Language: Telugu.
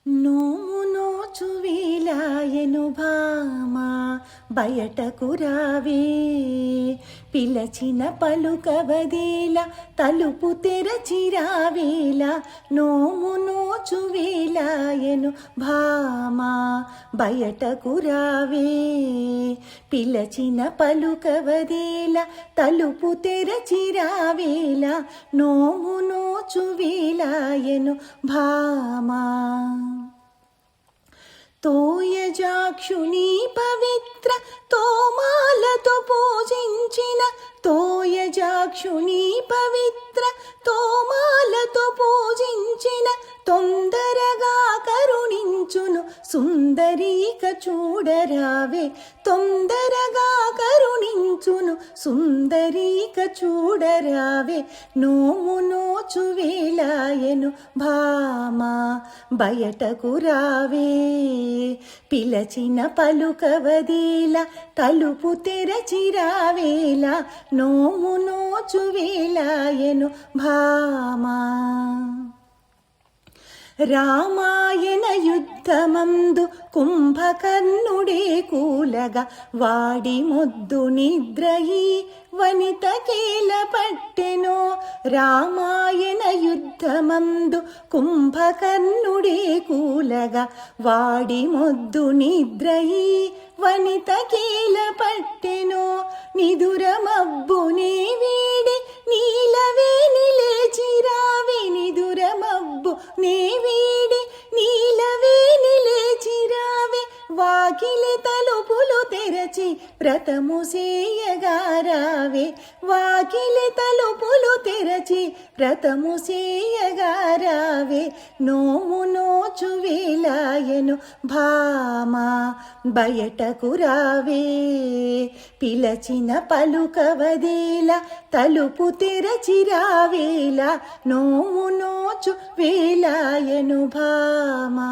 నోము నోచు వేలాయను భామా బయటకు రావే, పిలచిన పలుకవదేలా తలుపు తెరచిరావేలా. నోము నోచు వేలాయను భామా బయటకు రావే, పిలచిన పలుకవదేలా తలుపు తెరచిరావేలా. నోము నోచు వేలాయను భామా. తోయజాక్షుని పవిత్ర తోమాలతో పూజించిన, తోయజాక్షుని పవిత్ర తోమాలతో పూజించిన, తొందరగా కరుణించును సుందరీక చూడరావే. తొందరగా కరుణించును సుందరీక చూడరావే. నోము నోచు వేలాయను భామా బయటకు రావే, పిలచిన పలుకవదేలా తలుపు తెరచిరావేలా. నోము నోచు వేలాయను భామా. రామాయణ యుద్ధమందు కుంభకర్ణుడే కూలగా, వాడి మొద్దు నిద్రయి వనితకేల పట్టెనో. రామాయణ యుద్ధమందు కుంభకర్ణుడే కూలగా, వాడి మొద్దు నిద్రయి వనితకేల పట్టెనో. నిదురమబ్బునే వీడి నీలవే నిలేచిరావే, నిదురమబ్బు నే వీడి నీలవే నిలేచిరావే. వాకిలి తలుపులు తెరచి వ్రతము సేయగారావే, వాకిలి తలుపులు తెరచి వ్రతము సేయగారావే. నోము నోచు వేలాయను భామా బయటకు రావే, పిలచిన పలుకవదేలా తలుపు తెరచిరావేలా. నోము నోచు వేలాయను భామా.